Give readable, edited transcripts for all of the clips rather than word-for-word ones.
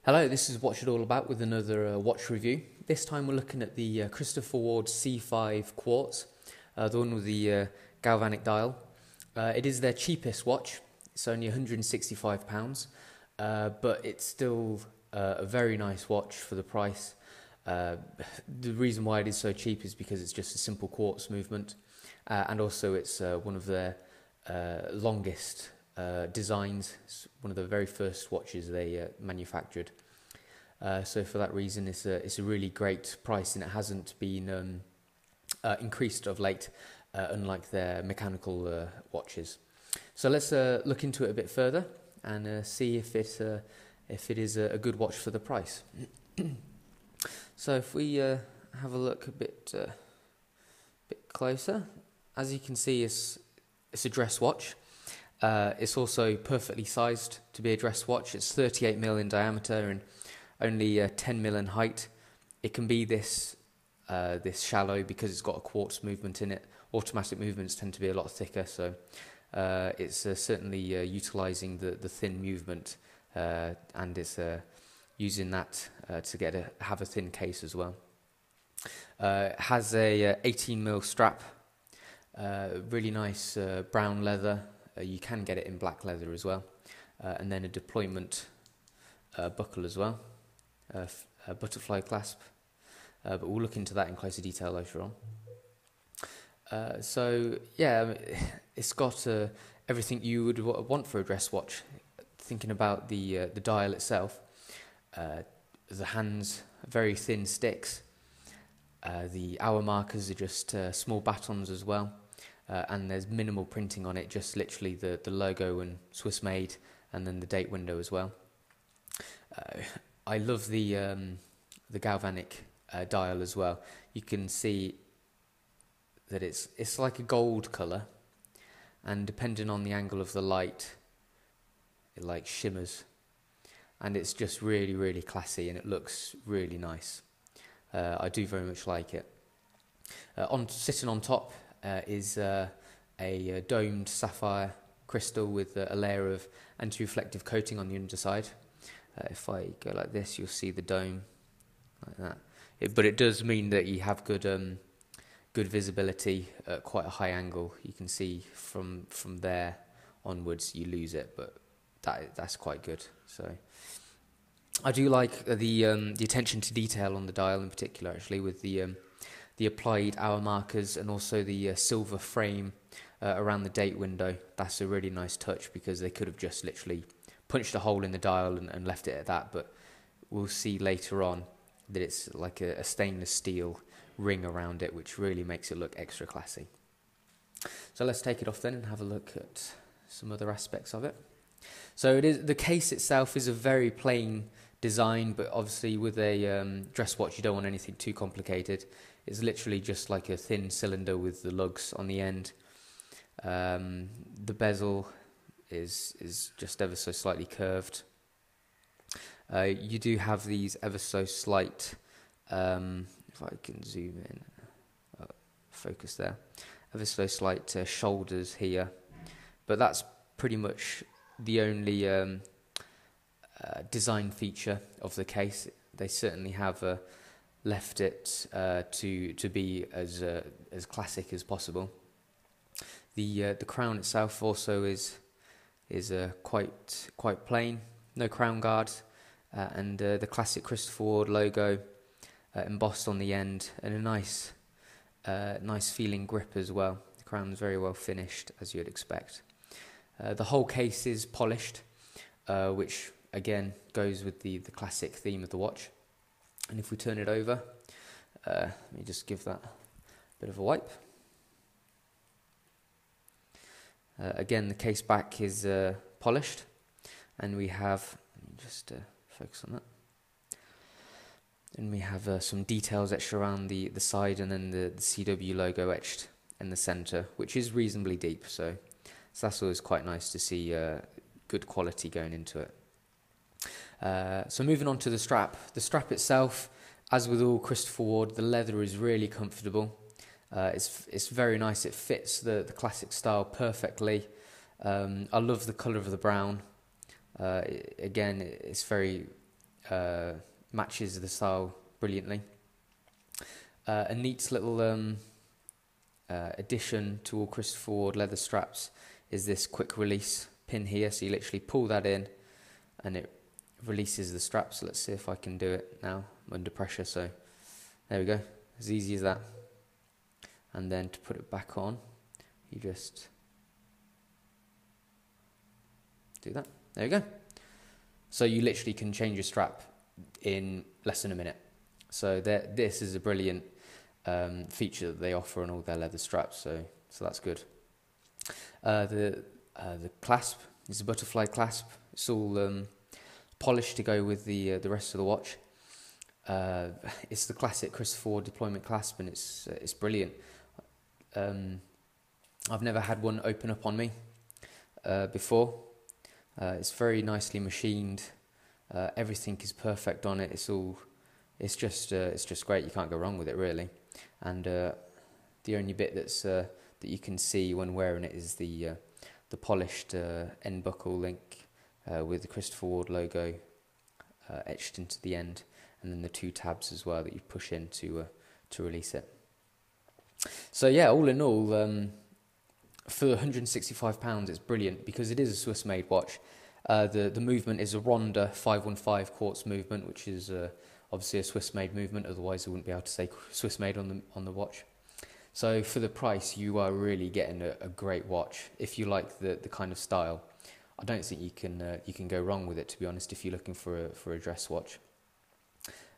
Hello, this is Watch It All About with another watch review. This time we're looking at the Christopher Ward C5 Quartz, the one with the Galvanic dial. It is their cheapest watch. It's only £165, but it's still a very nice watch for the price. The reason why it is so cheap is because it's just a simple quartz movement, and also it's one of their longest designs. It's one of the very first watches they manufactured. So for that reason, it's a really great price, and it hasn't been increased of late, unlike their mechanical watches. So let's look into it a bit further and see if it is a good watch for the price. So if we have a look a bit closer, as you can see, it's a dress watch. It's also perfectly sized to be a dress watch. It's 38mm in diameter and only 10mm in height. It can be this shallow because it's got a quartz movement in it. Automatic movements tend to be a lot thicker, so it's certainly utilising the thin movement, and it's using that to have a thin case as well. It has a 18mm strap, really nice brown leather. You can get it in black leather as well, and then a deployment buckle as well, a butterfly clasp, but we'll look into that in closer detail later on. So yeah, it's got everything you would want for a dress watch. Thinking about the dial itself, the hands, very thin sticks. The hour markers are just small batons as well. And there's minimal printing on it, just literally the logo and Swiss made, and then the date window as well. I love the Galvanic dial as well. You can see that it's like a gold colour, and depending on the angle of the light, it like shimmers, and it's just really classy, and it looks really nice. I do very much like it. Sitting on top is a domed sapphire crystal with a layer of anti-reflective coating on the underside. If I go like this, you'll see the dome like that. But it does mean that you have good visibility at quite a high angle. You can see from there onwards you lose it, but that's quite good. So I do like the attention to detail on the dial in particular, actually, with the applied hour markers and also the silver frame around the date window. That's a really nice touch, because they could have just literally punched a hole in the dial and left it at that, but we'll see later on that it's like a stainless steel ring around it, which really makes it look extra classy. So let's take it off then and have a look at some other aspects of it. So the case itself is a very plain design, but obviously with a dress watch you don't want anything too complicated. It's literally just like a thin cylinder with the lugs on the end. The bezel is just ever so slightly curved. You do have these ever so slight, if I can zoom in, focus there, ever so slight shoulders here, but that's pretty much the only design feature of the case. They certainly have left it to be as classic as possible. The crown itself also is quite plain, no crown guard, and the classic Christopher Ward logo embossed on the end, and a nice feeling grip as well. The crown's very well finished, as you'd expect. The whole case is polished, which again goes with the classic theme of the watch. And if we turn it over, let me just give that a bit of a wipe. Again, the case back is polished, and we have, let me just focus on that. And we have some details etched around the side, and then the CW logo etched in the centre, which is reasonably deep. So that's always quite nice to see good quality going into it. So moving on to the strap. The strap itself, as with all Christopher Ward, the leather is really comfortable. It's very nice. It fits the classic style perfectly. I love the colour of the brown. Again, it's very matches the style brilliantly. A neat little addition to all Christopher Ward leather straps is this quick release pin here. So you literally pull that in and it releases the strap. So let's see if I can do it now. I'm under pressure, so there we go. As easy as that. And then to put it back on, you just do that. There you go. So you literally can change your strap in less than a minute. So this is a brilliant feature that they offer on all their leather straps. So that's good. The clasp is a butterfly clasp. It's all polished to go with the rest of the watch. It's the classic Christopher Ward deployment clasp, and it's brilliant. I've never had one open up on me before. It's very nicely machined. Everything is perfect on it. It's just great. You can't go wrong with it, really. And the only bit that you can see when wearing it is the polished end buckle link with the Christopher Ward logo etched into the end, and then the 2 tabs as well that you push in to release it. So yeah, all in all, for £165, it's brilliant because it is a Swiss-made watch. The movement is a Ronda 515 quartz movement, which is obviously a Swiss-made movement. Otherwise, I wouldn't be able to say Swiss-made on the watch. So for the price, you are really getting a great watch. If you like the kind of style, I don't think you can go wrong with it. To be honest, if you're looking for a dress watch,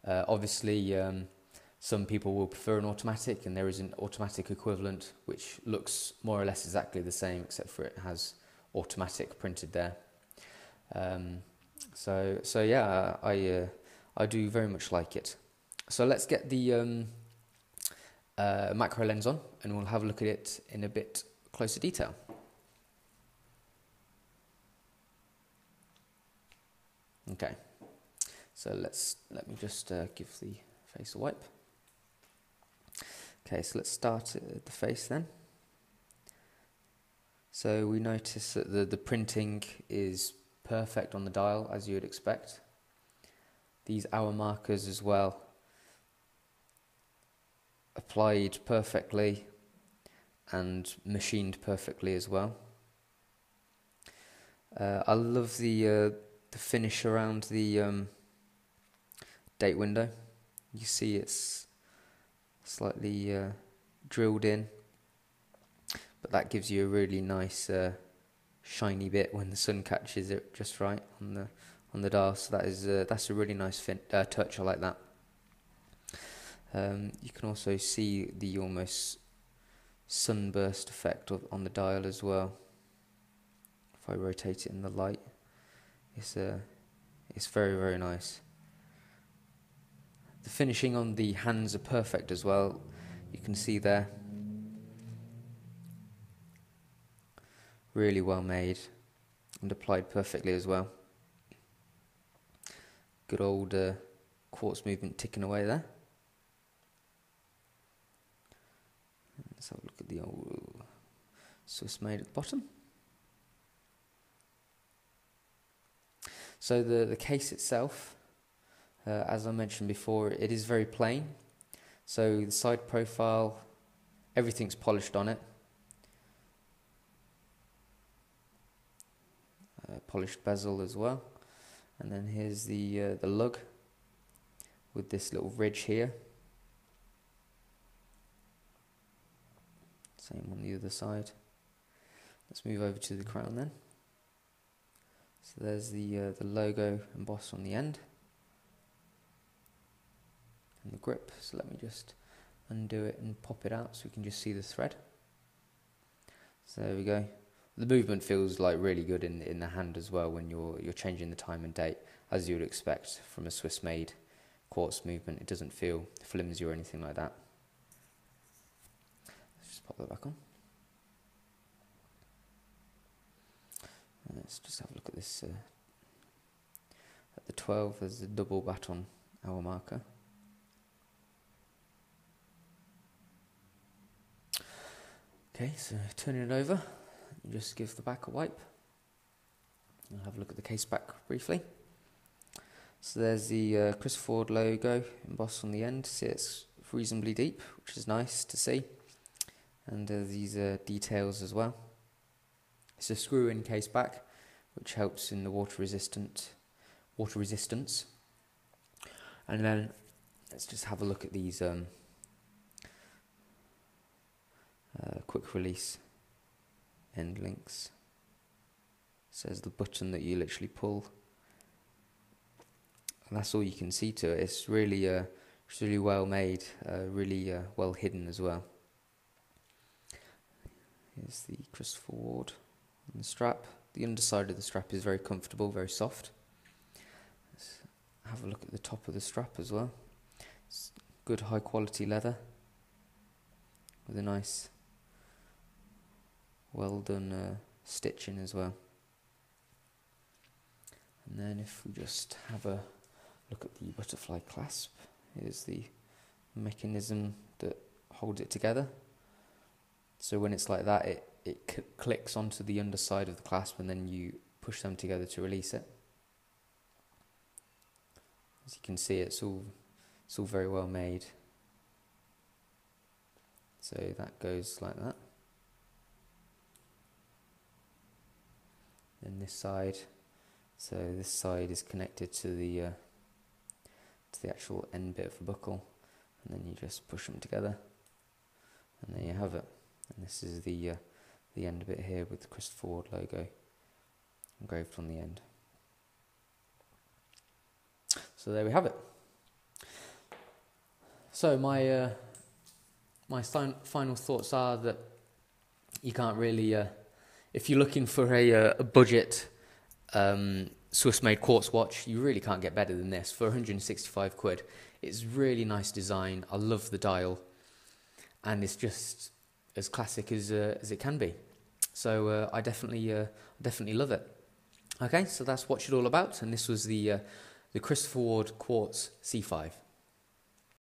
obviously. Some people will prefer an automatic, and there is an automatic equivalent which looks more or less exactly the same, except for it has automatic printed there. So yeah, I do very much like it. So let's get the macro lens on, and we'll have a look at it in a bit closer detail. Okay, so let me just give the face a wipe. Okay, so let's start at the face then. So we notice that the printing is perfect on the dial, as you would expect. These hour markers as well, applied perfectly and machined perfectly as well. I love the finish around the date window. You see it's slightly drilled in, but that gives you a really nice shiny bit when the sun catches it just right on the dial. So that's a really nice touch. I like that. You can also see the almost sunburst effect on the dial as well. If I rotate it in the light, it's very, very nice. The finishing on the hands are perfect as well. You can see there. Really well made and applied perfectly as well. Good old quartz movement ticking away there. Let's have a look at the old Swiss made at the bottom. So the case itself, as I mentioned before, it is very plain. So the side profile, everything's polished on it. Polished bezel as well. And then here's the lug with this little ridge here. Same on the other side. Let's move over to the crown then. So there's the logo embossed on the end. And the grip, so let me just undo it and pop it out so we can just see the thread. So there we go. The movement feels like really good in the hand as well when you're changing the time and date, as you would expect from a Swiss made quartz movement. It doesn't feel flimsy or anything like that. Let's just pop that back on. And let's just have a look at this. At the 12 there's a double baton hour marker. Okay, so turning it over, just give the back a wipe. I'll have a look at the case back briefly. So there's the Christopher Ward logo embossed on the end. See, it's reasonably deep, which is nice to see. And these details as well. It's a screw-in case back, which helps in the water resistance. And then let's just have a look at these quick release end links. So there's the button that you literally pull. And that's all you can see to it. It's really well made, really well hidden as well. Here's the Christopher Ward on the strap. The underside of the strap is very comfortable, very soft. Let's have a look at the top of the strap as well. It's good high quality leather with a nice well done stitching as well. And then if we just have a look at the butterfly clasp, here's the mechanism that holds it together. So when it's like that, it clicks onto the underside of the clasp, and then you push them together to release it. As you can see, it's all very well made. So that goes like that. Then this side, so this side is connected to the actual end bit of the buckle, and then you just push them together, and there you have it. And this is the end bit here with the Christopher Ward logo engraved on the end. So there we have it. So my final thoughts are that you can't really, if you're looking for a budget Swiss-made quartz watch, you really can't get better than this for 165 quid. It's really nice design. I love the dial, and it's just as classic as it can be. So I definitely love it. Okay, so that's what it's all about, and this was the Christopher Ward Quartz C5.